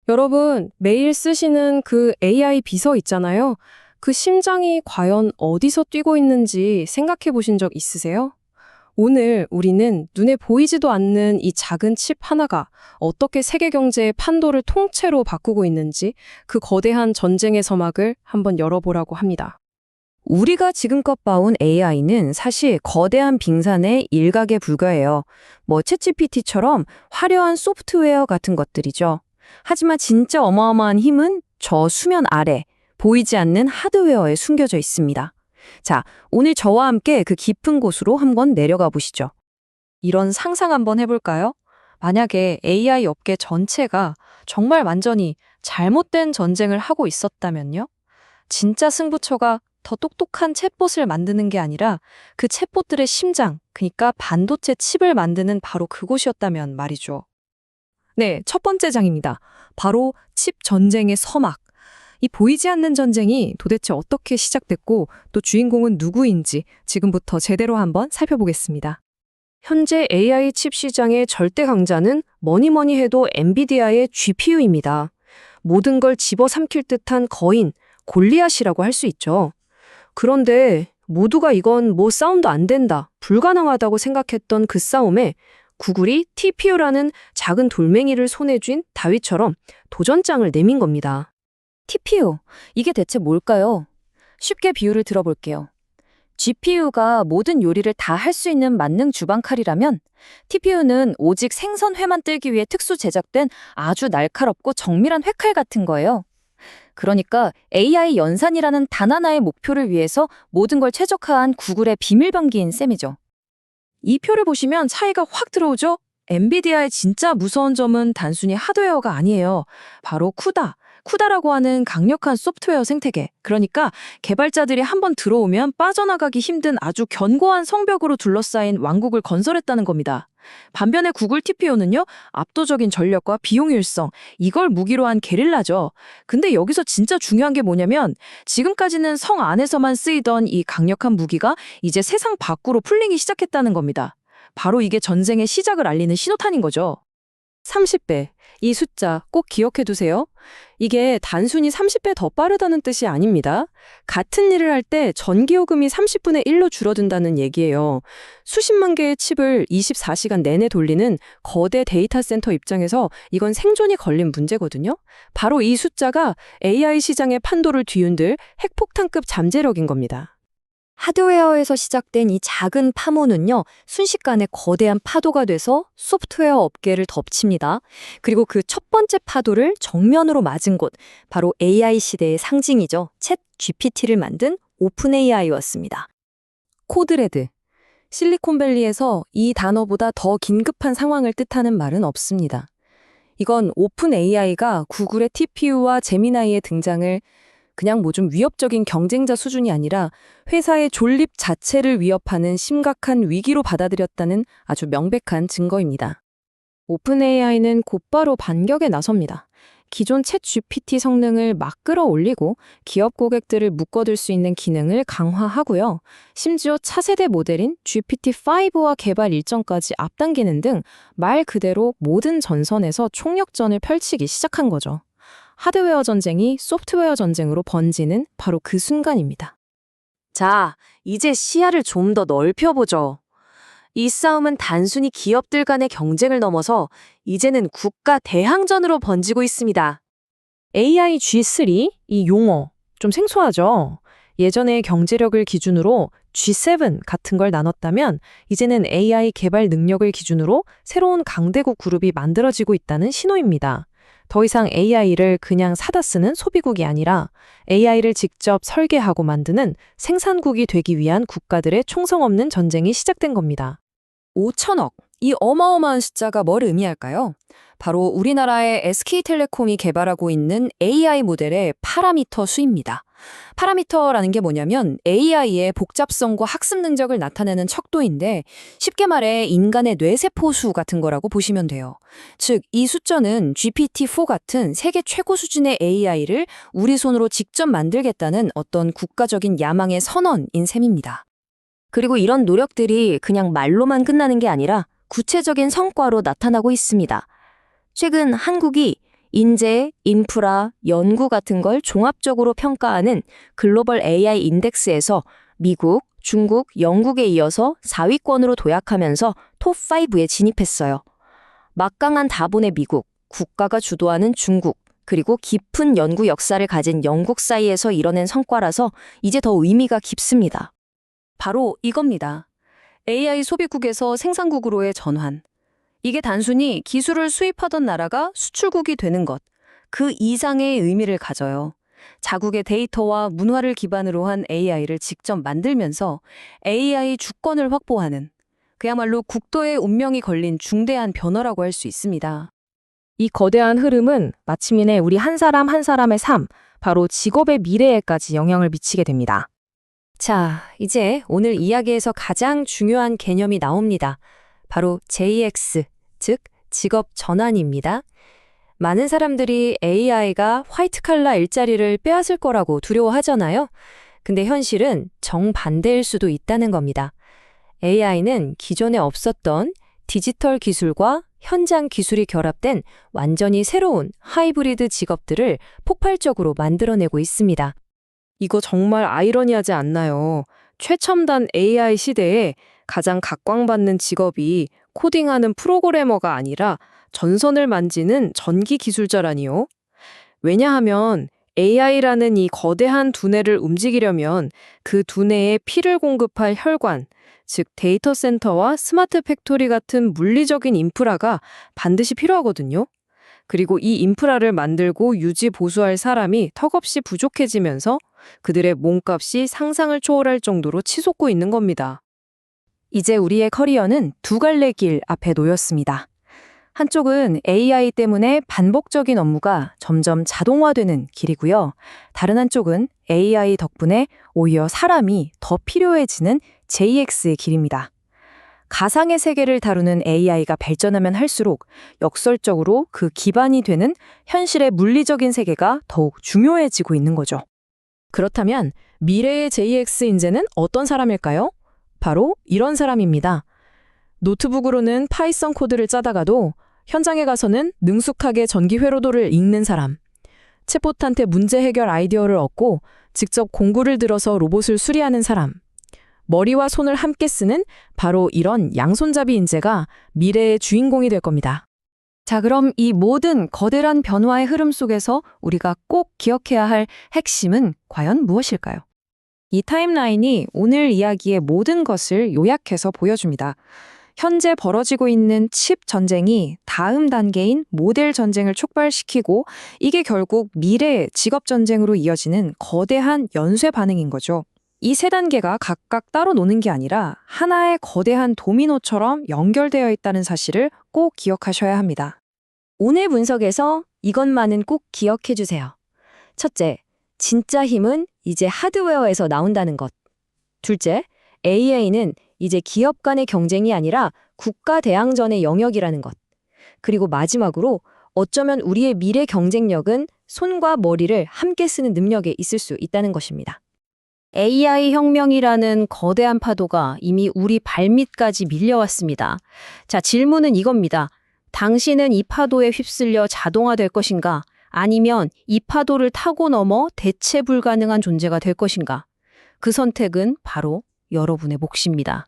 여러분, 매일 쓰시는 그 AI 비서 있잖아요. 그 심장이 과연 어디서 뛰고 있는지 생각해 보신 적 있으세요? 오늘 우리는 눈에 보이지도 않는 이 작은 칩 하나가 어떻게 세계 경제의 판도를 통째로 바꾸고 있는지 그 거대한 전쟁의 서막을 한번 열어보라고 합니다. 우리가 지금껏 봐온 AI는 사실 거대한 빙산의 일각에 불과해요. 뭐 챗GPT처럼 화려한 소프트웨어 같은 것들이죠. 하지만 진짜 어마어마한 힘은 저 수면 아래, 보이지 않는 하드웨어에 숨겨져 있습니다. 자, 오늘 저와 함께 그 깊은 곳으로 한번 내려가 보시죠. 이런 상상 한번 해볼까요? 만약에 AI 업계 전체가 정말 완전히 잘못된 전쟁을 하고 있었다면요? 진짜 승부처가 더 똑똑한 챗봇을 만드는 게 아니라 그 챗봇들의 심장, 그러니까 반도체 칩을 만드는 바로 그곳이었다면 말이죠. 네, 첫 번째 장입니다. 바로 칩 전쟁의 서막. 이 보이지 않는 전쟁이 도대체 어떻게 시작됐고 또 주인공은 누구인지 지금부터 제대로 한번 살펴보겠습니다. 현재 AI 칩 시장의 절대 강자는 뭐니 해도 엔비디아의 GPU입니다. 모든 걸 집어삼킬 듯한 거인, 골리앗이라고 할 수 있죠. 그런데 모두가 이건 뭐 싸움도 안 된다, 불가능하다고 생각했던 그 싸움에 구글이 TPU라는 작은 돌멩이를 손에 쥔 다윗처럼 도전장을 내민 겁니다. TPU, 이게 대체 뭘까요? 쉽게 비유를 들어볼게요. GPU가 모든 요리를 다 할 수 있는 만능 주방칼이라면 TPU는 오직 생선회만 뜰기 위해 특수 제작된 아주 날카롭고 정밀한 회칼 같은 거예요. 그러니까 AI 연산이라는 단 하나의 목표를 위해서 모든 걸 최적화한 구글의 비밀병기인 셈이죠. 이 표를 보시면 차이가 확 들어오죠? 엔비디아의 진짜 무서운 점은 단순히 하드웨어가 아니에요. 바로 쿠다라고 하는 강력한 소프트웨어 생태계. 그러니까 개발자들이 한번 들어오면 빠져나가기 힘든 아주 견고한 성벽으로 둘러싸인 왕국을 건설했다는 겁니다. 반면에 구글 TPU는요, 압도적인 전력과 비용 효율성, 이걸 무기로 한 게릴라죠. 근데 여기서 진짜 중요한 게 뭐냐면 지금까지는 성 안에서만 쓰이던 이 강력한 무기가 이제 세상 밖으로 풀리기 시작했다는 겁니다. 바로 이게 전쟁의 시작을 알리는 신호탄인 거죠. 30배. 이 숫자 꼭 기억해 두세요. 이게 단순히 30배 더 빠르다는 뜻이 아닙니다. 같은 일을 할 때 전기요금이 30분의 1로 줄어든다는 얘기예요. 수십만 개의 칩을 24시간 내내 돌리는 거대 데이터 센터 입장에서 이건 생존이 걸린 문제거든요. 바로 이 숫자가 AI 시장의 판도를 뒤흔들 핵폭탄급 잠재력인 겁니다. 하드웨어에서 시작된 이 작은 파문은요, 순식간에 거대한 파도가 돼서 소프트웨어 업계를 덮칩니다. 그리고 그 첫 번째 파도를 정면으로 맞은 곳, 바로 AI 시대의 상징이죠. 챗 GPT를 만든 오픈 AI였습니다. 코드레드. 실리콘밸리에서 이 단어보다 더 긴급한 상황을 뜻하는 말은 없습니다. 이건 오픈 AI가 구글의 TPU와 제미나이의 등장을 그냥 뭐 좀 위협적인 경쟁자 수준이 아니라 회사의 존립 자체를 위협하는 심각한 위기로 받아들였다는 아주 명백한 증거입니다. 오픈 AI는 곧바로 반격에 나섭니다. 기존 챗 GPT 성능을 막 끌어올리고 기업 고객들을 묶어둘 수 있는 기능을 강화하고요. 심지어 차세대 모델인 GPT-5와 개발 일정까지 앞당기는 등 말 그대로 모든 전선에서 총력전을 펼치기 시작한 거죠. 하드웨어 전쟁이 소프트웨어 전쟁으로 번지는 바로 그 순간입니다. 자, 이제 시야를 좀 더 넓혀보죠. 이 싸움은 단순히 기업들 간의 경쟁을 넘어서 이제는 국가 대항전으로 번지고 있습니다. AI G3, 이 용어 좀 생소하죠? 예전에 경제력을 기준으로 G7 같은 걸 나눴다면 이제는 AI 개발 능력을 기준으로 새로운 강대국 그룹이 만들어지고 있다는 신호입니다. 더 이상 AI를 그냥 사다 쓰는 소비국이 아니라 AI를 직접 설계하고 만드는 생산국이 되기 위한 국가들의 총성 없는 전쟁이 시작된 겁니다. 5천억. 이 어마어마한 숫자가 뭘 의미할까요? 바로 우리나라의 SK텔레콤이 개발하고 있는 AI 모델의 파라미터 수입니다. 파라미터라는 게 뭐냐면 AI의 복잡성과 학습 능력을 나타내는 척도인데 쉽게 말해 인간의 뇌세포 수 같은 거라고 보시면 돼요. 즉, 이 숫자는 GPT-4 같은 세계 최고 수준의 AI를 우리 손으로 직접 만들겠다는 어떤 국가적인 야망의 선언인 셈입니다. 그리고 이런 노력들이 그냥 말로만 끝나는 게 아니라 구체적인 성과로 나타나고 있습니다. 최근 한국이 인재, 인프라, 연구 같은 걸 종합적으로 평가하는 글로벌 AI 인덱스에서 미국, 중국, 영국에 이어서 4위권으로 도약하면서 톱5에 진입했어요. 막강한 다본의 미국, 국가가 주도하는 중국, 그리고 깊은 연구 역사를 가진 영국 사이에서 이뤄낸 성과라서 이제 더 의미가 깊습니다. 바로 이겁니다. AI 소비국에서 생산국으로의 전환. 이게 단순히 기술을 수입하던 나라가 수출국이 되는 것, 그 이상의 의미를 가져요. 자국의 데이터와 문화를 기반으로 한 AI를 직접 만들면서 AI 주권을 확보하는, 그야말로 국도의 운명이 걸린 중대한 변화라고 할 수 있습니다. 이 거대한 흐름은 마침내 우리 한 사람 한 사람의 삶, 바로 직업의 미래에까지 영향을 미치게 됩니다. 자, 이제 오늘 이야기에서 가장 중요한 개념이 나옵니다. 바로 JX, 즉 직업 전환입니다. 많은 사람들이 AI가 화이트 칼라 일자리를 빼앗을 거라고 두려워하잖아요. 근데 현실은 정반대일 수도 있다는 겁니다. AI는 기존에 없었던 디지털 기술과 현장 기술이 결합된 완전히 새로운 하이브리드 직업들을 폭발적으로 만들어내고 있습니다. 이거 정말 아이러니하지 않나요? 최첨단 AI 시대에 가장 각광받는 직업이 코딩하는 프로그래머가 아니라 전선을 만지는 전기 기술자라니요. 왜냐하면 AI라는 이 거대한 두뇌를 움직이려면 그 두뇌에 피를 공급할 혈관, 즉 데이터 센터와 스마트 팩토리 같은 물리적인 인프라가 반드시 필요하거든요. 그리고 이 인프라를 만들고 유지 보수할 사람이 턱없이 부족해지면서 그들의 몸값이 상상을 초월할 정도로 치솟고 있는 겁니다. 이제 우리의 커리어는 두 갈래 길 앞에 놓였습니다. 한쪽은 AI 때문에 반복적인 업무가 점점 자동화되는 길이고요. 다른 한쪽은 AI 덕분에 오히려 사람이 더 필요해지는 JX의 길입니다. 가상의 세계를 다루는 AI가 발전하면 할수록 역설적으로 그 기반이 되는 현실의 물리적인 세계가 더욱 중요해지고 있는 거죠. 그렇다면 미래의 JX 인재는 어떤 사람일까요? 바로 이런 사람입니다. 노트북으로는 파이썬 코드를 짜다가도 현장에 가서는 능숙하게 전기 회로도를 읽는 사람, 챗봇한테 문제 해결 아이디어를 얻고 직접 공구를 들어서 로봇을 수리하는 사람, 머리와 손을 함께 쓰는 바로 이런 양손잡이 인재가 미래의 주인공이 될 겁니다. 자, 그럼 이 모든 거대한 변화의 흐름 속에서 우리가 꼭 기억해야 할 핵심은 과연 무엇일까요? 이 타임라인이 오늘 이야기의 모든 것을 요약해서 보여줍니다. 현재 벌어지고 있는 칩 전쟁이 다음 단계인 모델 전쟁을 촉발시키고 이게 결국 미래의 직업 전쟁으로 이어지는 거대한 연쇄 반응인 거죠. 이 세 단계가 각각 따로 노는 게 아니라 하나의 거대한 도미노처럼 연결되어 있다는 사실을 꼭 기억하셔야 합니다. 오늘 분석에서 이것만은 꼭 기억해 주세요. 첫째, 진짜 힘은 이제 하드웨어에서 나온다는 것. 둘째, AI는 이제 기업 간의 경쟁이 아니라 국가 대항전의 영역이라는 것. 그리고 마지막으로 어쩌면 우리의 미래 경쟁력은 손과 머리를 함께 쓰는 능력에 있을 수 있다는 것입니다. AI 혁명이라는 거대한 파도가 이미 우리 발밑까지 밀려왔습니다. 자, 질문은 이겁니다. 당신은 이 파도에 휩쓸려 자동화될 것인가? 아니면 이 파도를 타고 넘어 대체 불가능한 존재가 될 것인가? 그 선택은 바로 여러분의 몫입니다.